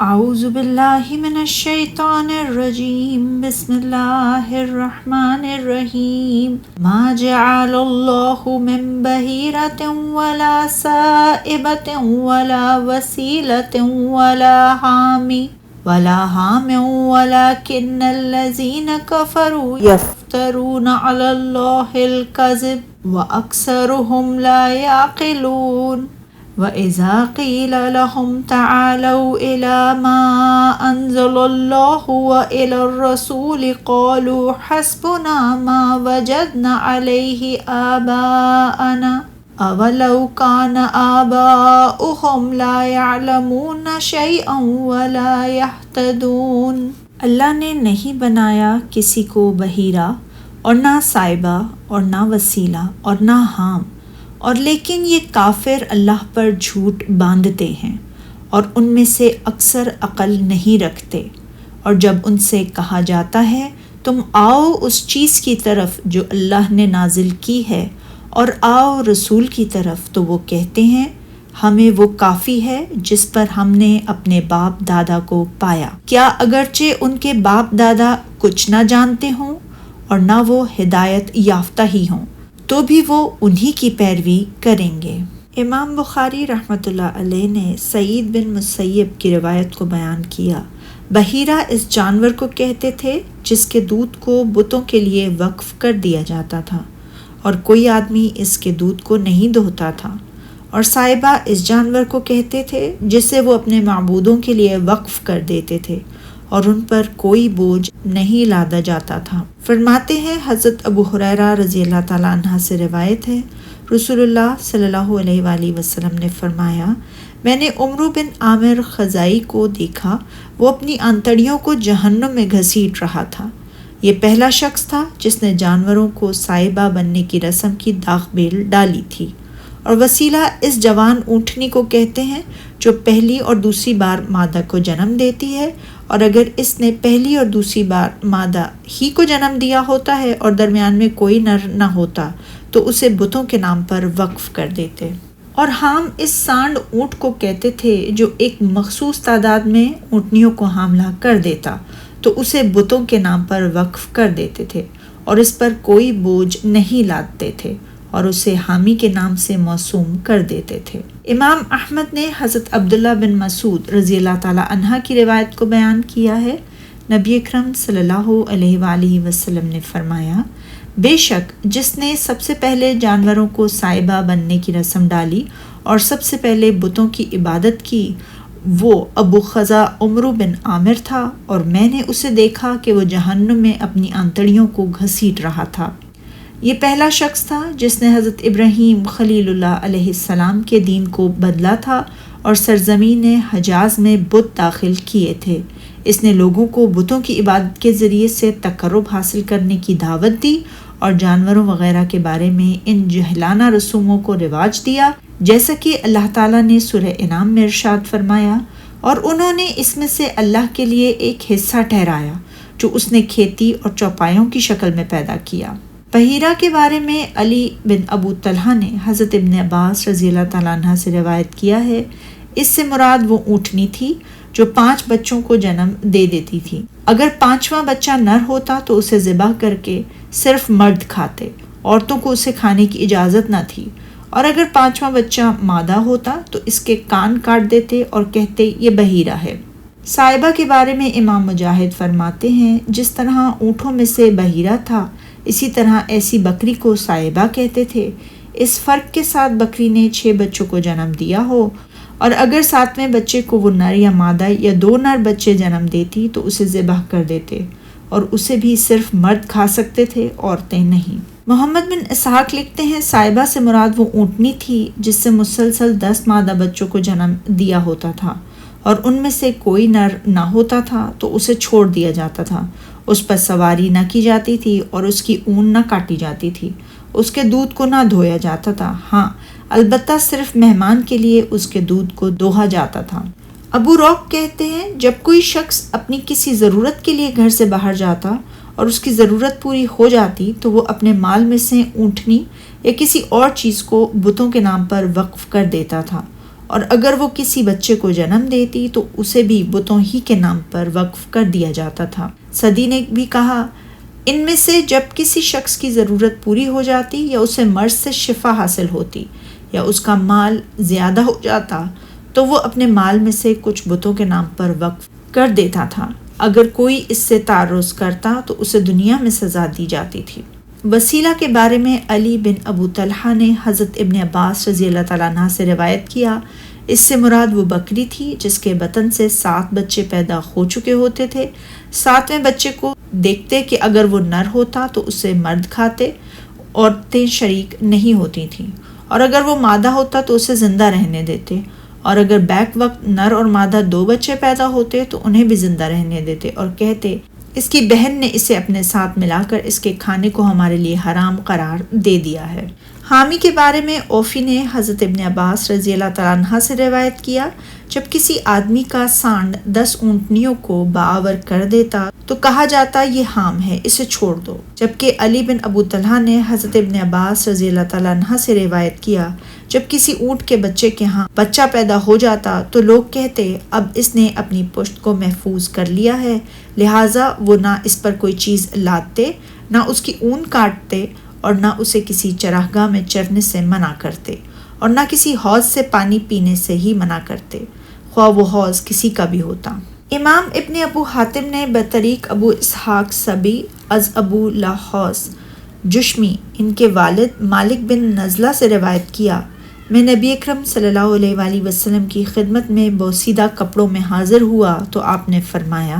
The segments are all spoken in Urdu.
اعوذ باللہ من الشیطان الرجیم بسم اللہ الرحمن الرحیم ما جعل اللہ من بحیرۃ ولا سائبۃ ولا وسیلۃ ولا حام ولکن الذین کفروا یفترون علی اللہ الکذب واکثرهم لا یعقلون وَإِذَا قِيلَ لَهُمْ تَعَالَوْا إِلَى مَا أَنزَلَ اللَّهُ وَإِلَى الرَّسُولِ قَالُوا حَسْبُنَا مَا وَجَدْنَا عَلَيْهِ آبَاءَنَا أَوَلَوْ كَانَ آبَاؤُهُمْ لَا يَعْلَمُونَ شَيْئًا وَلَا يَهْتَدُونَ۔ اللہ نے نہیں بنایا کسی کو بحیرہ اور نہ سائبہ اور نہ وسیلہ اور نہ حام، اور لیکن یہ کافر اللہ پر جھوٹ باندھتے ہیں اور ان میں سے اکثر عقل نہیں رکھتے، اور جب ان سے کہا جاتا ہے تم آؤ اس چیز کی طرف جو اللہ نے نازل کی ہے اور آؤ رسول کی طرف، تو وہ کہتے ہیں ہمیں وہ کافی ہے جس پر ہم نے اپنے باپ دادا کو پایا، کیا اگرچہ ان کے باپ دادا کچھ نہ جانتے ہوں اور نہ وہ ہدایت یافتہ ہی ہوں، تو بھی وہ انہی کی پیروی کریں گے۔ امام بخاری رحمۃ اللہ علیہ نے سعید بن مسیب کی روایت کو بیان کیا، بحیرہ اس جانور کو کہتے تھے جس کے دودھ کو بتوں کے لیے وقف کر دیا جاتا تھا اور کوئی آدمی اس کے دودھ کو نہیں دھوتا تھا، اور سائبہ اس جانور کو کہتے تھے جسے وہ اپنے معبودوں کے لیے وقف کر دیتے تھے اور ان پر کوئی بوجھ نہیں لادا جاتا تھا۔ فرماتے ہیں حضرت ابو ہریرہ رضی اللہ تعالیٰ عنہ سے روایت ہے، رسول اللہ صلی اللہ علیہ وآلہ وسلم نے فرمایا، میں نے عمرو بن عامر خزائی کو دیکھا، وہ اپنی آنتڑیوں کو جہنم میں گھسیٹ رہا تھا۔ یہ پہلا شخص تھا جس نے جانوروں کو سائبہ بننے کی رسم کی داغ بیل ڈالی تھی۔ اور وسیلہ اس جوان اونٹنی کو کہتے ہیں جو پہلی اور دوسری بار مادہ کو جنم دیتی ہے، اور اگر اس نے پہلی اور دوسری بار مادہ ہی کو جنم دیا ہوتا ہے اور درمیان میں کوئی نر نہ ہوتا تو اسے بتوں کے نام پر وقف کر دیتے۔ اور حام اس سانڈ اونٹ کو کہتے تھے جو ایک مخصوص تعداد میں اونٹنیوں کو حاملہ کر دیتا تو اسے بتوں کے نام پر وقف کر دیتے تھے اور اس پر کوئی بوجھ نہیں لادتے تھے اور اسے حامی کے نام سے موسوم کر دیتے تھے۔ امام احمد نے حضرت عبداللہ بن مسعود رضی اللہ تعالیٰ عنہ کی روایت کو بیان کیا ہے، نبی اکرم صلی اللہ علیہ وآلہ وسلم نے فرمایا، بے شک جس نے سب سے پہلے جانوروں کو سائبہ بننے کی رسم ڈالی اور سب سے پہلے بتوں کی عبادت کی، وہ ابو خزا عمرو بن عامر تھا، اور میں نے اسے دیکھا کہ وہ جہنم میں اپنی آنتڑیوں کو گھسیٹ رہا تھا۔ یہ پہلا شخص تھا جس نے حضرت ابراہیم خلیل اللہ علیہ السلام کے دین کو بدلا تھا اور سرزمین حجاز میں بت داخل کیے تھے۔ اس نے لوگوں کو بتوں کی عبادت کے ذریعے سے تقرب حاصل کرنے کی دعوت دی اور جانوروں وغیرہ کے بارے میں ان جہلانہ رسوموں کو رواج دیا، جیسا کہ اللہ تعالیٰ نے سورہ انعام میں ارشاد فرمایا، اور انہوں نے اس میں سے اللہ کے لیے ایک حصہ ٹھہرایا جو اس نے کھیتی اور چوپایوں کی شکل میں پیدا کیا۔ بحیرہ کے بارے میں علی بن ابو طلحہ نے حضرت ابن عباس رضی اللہ تعالیٰ عنہ سے روایت کیا ہے، اس سے مراد وہ اونٹنی تھی جو 5 بچوں کو جنم دے دیتی تھی۔ اگر 5واں بچہ نر ہوتا تو اسے ذبح کر کے صرف مرد کھاتے، عورتوں کو اسے کھانے کی اجازت نہ تھی، اور اگر 5واں بچہ مادہ ہوتا تو اس کے کان کاٹ دیتے اور کہتے یہ بحیرہ ہے۔ سائبہ کے بارے میں امام مجاہد فرماتے ہیں، جس طرح اونٹوں میں سے بحیرہ تھا اسی طرح ایسی بکری کو سائبہ کہتے تھے، اس فرق کے ساتھ بکری نے 6 بچوں کو جنم دیا ہو، اور اگر 7ویں بچے کو وہ نر یا مادہ یا 2 نر بچے جنم دیتی تو اسے ذبح کر دیتے، اور اسے بھی صرف مرد کھا سکتے تھے، عورتیں نہیں۔ محمد بن اسحاق لکھتے ہیں، سائبہ سے مراد وہ اونٹنی تھی جس سے مسلسل 10 مادہ بچوں کو جنم دیا ہوتا تھا، اور ان میں سے کوئی نر نہ ہوتا تھا تو اسے چھوڑ دیا جاتا تھا، اس پر سواری نہ کی جاتی تھی اور اس کی اون نہ کاٹی جاتی تھی، اس کے دودھ کو نہ دھویا جاتا تھا، ہاں البتہ صرف مہمان کے لیے اس کے دودھ کو دوہا جاتا تھا۔ ابو روق کہتے ہیں، جب کوئی شخص اپنی کسی ضرورت کے لیے گھر سے باہر جاتا اور اس کی ضرورت پوری ہو جاتی تو وہ اپنے مال میں سے اونٹنی یا کسی اور چیز کو بتوں کے نام پر وقف کر دیتا تھا، اور اگر وہ کسی بچے کو جنم دیتی تو اسے بھی بتوں ہی کے نام پر وقف کر دیا جاتا تھا۔ صدی نے بھی کہا، ان میں سے جب کسی شخص کی ضرورت پوری ہو جاتی یا اسے مرض سے شفا حاصل ہوتی یا اس کا مال زیادہ ہو جاتا تو وہ اپنے مال میں سے کچھ بتوں کے نام پر وقف کر دیتا تھا۔ اگر کوئی اس سے تعرض کرتا تو اسے دنیا میں سزا دی جاتی تھی۔ وسیلہ کے بارے میں علی بن ابو طلحہ نے حضرت ابن عباس رضی اللہ تعالیٰ عنہ سے روایت کیا، اس سے مراد وہ بکری تھی جس کے بطن سے 7 بچے پیدا ہو چکے ہوتے تھے۔ 7ویں بچے کو دیکھتے کہ اگر وہ نر ہوتا تو اسے مرد کھاتے، عورتیں شریک نہیں ہوتی تھیں، اور اگر وہ مادہ ہوتا تو اسے زندہ رہنے دیتے، اور اگر بیک وقت نر اور مادہ 2 بچے پیدا ہوتے تو انہیں بھی زندہ رہنے دیتے، اور کہتے اس کی بہن نے اسے اپنے ساتھ ملا کر اس کے کھانے کو ہمارے لیے حرام قرار دے دیا ہے۔ حامی کے بارے میں اوفی نے حضرت ابن عباس رضی اللہ تعالیٰ عنہ سے روایت کیا، جب کسی آدمی کا سانڈ 10 اونٹنیوں کو باآور کر دیتا تو کہا جاتا یہ حام ہے، اسے چھوڑ دو۔ جبکہ علی بن ابو طلحہ نے حضرت ابن عباس رضی اللہ تعالیٰ عنہ سے روایت کیا، جب کسی اونٹ کے بچے کے ہاں بچہ پیدا ہو جاتا تو لوگ کہتے اب اس نے اپنی پشت کو محفوظ کر لیا ہے، لہٰذا وہ نہ اس پر کوئی چیز لادتے، نہ اس کی اون کاٹتے، اور نہ اسے کسی چراگاہ میں چرنے سے منع کرتے، اور نہ کسی حوض سے پانی پینے سے ہی منع کرتے، خواہ وہ حوض کسی کا بھی ہوتا۔ امام ابن ابو حاتم نے بطریق ابو اسحاق سبی از ابو لاحوس جشمی ان کے والد مالک بن نزلہ سے روایت کیا، میں نبی اکرم صلی اللہ علیہ وآلہ وسلم کی خدمت میں بوسیدہ کپڑوں میں حاضر ہوا تو آپ نے فرمایا،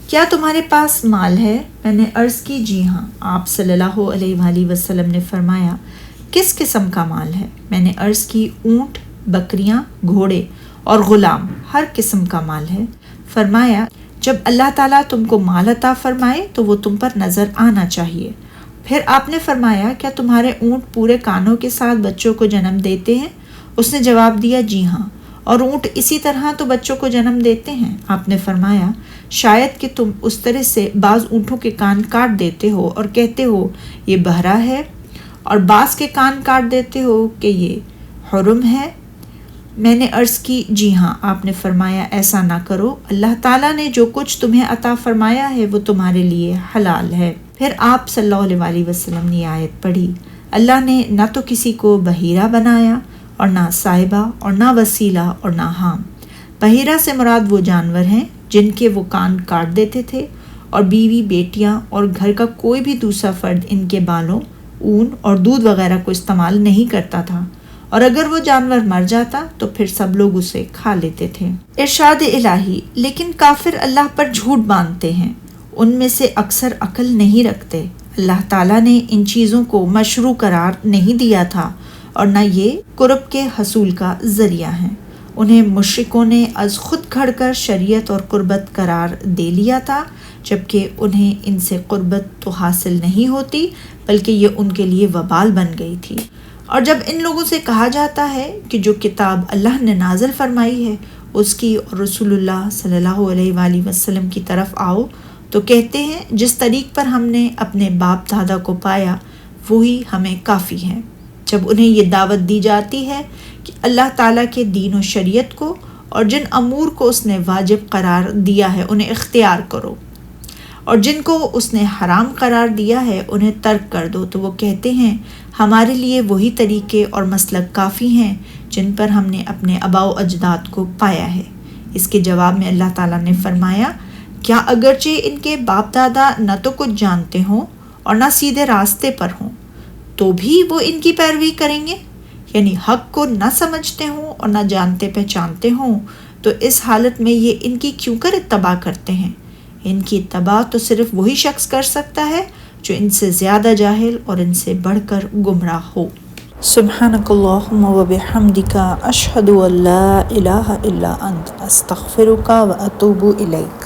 کیا تمہارے پاس مال ہے؟ میں نے عرض کی جی ہاں۔ آپ صلی اللہ علیہ وآلہ وسلم نے فرمایا، کس قسم کا مال ہے؟ میں نے عرض کی اونٹ، بکریاں، گھوڑے اور غلام، ہر قسم کا مال ہے۔ فرمایا، جب اللہ تعالیٰ تم کو مال عطا فرمائے تو وہ تم پر نظر آنا چاہیے۔ پھر آپ نے فرمایا، کیا تمہارے اونٹ پورے کانوں کے ساتھ بچوں کو جنم دیتے ہیں؟ اس نے جواب دیا جی ہاں۔ اور اونٹ اسی طرح تو بچوں کو جنم دیتے ہیں؟ آپ نے فرمایا، شاید کہ تم اس طرح سے بعض اونٹوں کے کان کاٹ دیتے ہو اور کہتے ہو یہ بہرا ہے، اور بعض کے کان کاٹ دیتے ہو کہ یہ حرم ہے۔ میں نے عرض کی جی ہاں۔ آپ نے فرمایا، ایسا نہ کرو، اللہ تعالیٰ نے جو کچھ تمہیں عطا فرمایا ہے وہ تمہارے لیے حلال ہے۔ پھر آپ صلی اللہ علیہ وآلہ وسلم نے آیت پڑھی، اللہ نے نہ تو کسی کو بحیرہ بنایا اور نہ صاحبہ اور نہ وسیلہ اور نہ حام۔ بحیرہ سے مراد وہ جانور ہیں جن کے وہ کان کاٹ دیتے تھے، اور بیوی، بیٹیاں اور گھر کا کوئی بھی دوسرا فرد ان کے بالوں، اون اور دودھ وغیرہ کو استعمال نہیں کرتا تھا، اور اگر وہ جانور مر جاتا تو پھر سب لوگ اسے کھا لیتے تھے۔ ارشاد الہی، لیکن کافر اللہ پر جھوٹ باندھتے ہیں، ان میں سے اکثر عقل نہیں رکھتے۔ اللہ تعالیٰ نے ان چیزوں کو مشروع قرار نہیں دیا تھا اور نہ یہ قرب کے حصول کا ذریعہ ہیں۔ انہیں مشرکوں نے از خود گھڑ کر شریعت اور قربت قرار دے لیا تھا، جبکہ انہیں ان سے قربت تو حاصل نہیں ہوتی بلکہ یہ ان کے لیے وبال بن گئی تھی۔ اور جب ان لوگوں سے کہا جاتا ہے کہ جو کتاب اللہ نے نازل فرمائی ہے اس کی اور رسول اللہ صلی اللہ علیہ وآلہ وسلم کی طرف آؤ، تو کہتے ہیں جس طریق پر ہم نے اپنے باپ دادا کو پایا وہی ہمیں کافی ہے۔ جب انہیں یہ دعوت دی جاتی ہے کہ اللہ تعالیٰ کے دین و شریعت کو اور جن امور کو اس نے واجب قرار دیا ہے انہیں اختیار کرو، اور جن کو اس نے حرام قرار دیا ہے انہیں ترک کر دو، تو وہ کہتے ہیں ہمارے لیے وہی طریقے اور مسلک کافی ہیں جن پر ہم نے اپنے آباء و اجداد کو پایا ہے۔ اس کے جواب میں اللہ تعالیٰ نے فرمایا، کیا اگرچہ ان کے باپ دادا نہ تو کچھ جانتے ہوں اور نہ سیدھے راستے پر ہوں تو بھی وہ ان کی پیروی کریں گے؟ یعنی حق کو نہ سمجھتے ہوں اور نہ جانتے پہچانتے ہوں تو اس حالت میں یہ ان کی کیوں کر اتباع کرتے ہیں؟ ان کی اتباع تو صرف وہی شخص کر سکتا ہے جو ان سے زیادہ جاہل اور ان سے بڑھ کر گمراہ ہو۔ سبحانک اللہم و بحمدک، اشہد ان لا الہ الا انت، استغفرک و اتوب الیک۔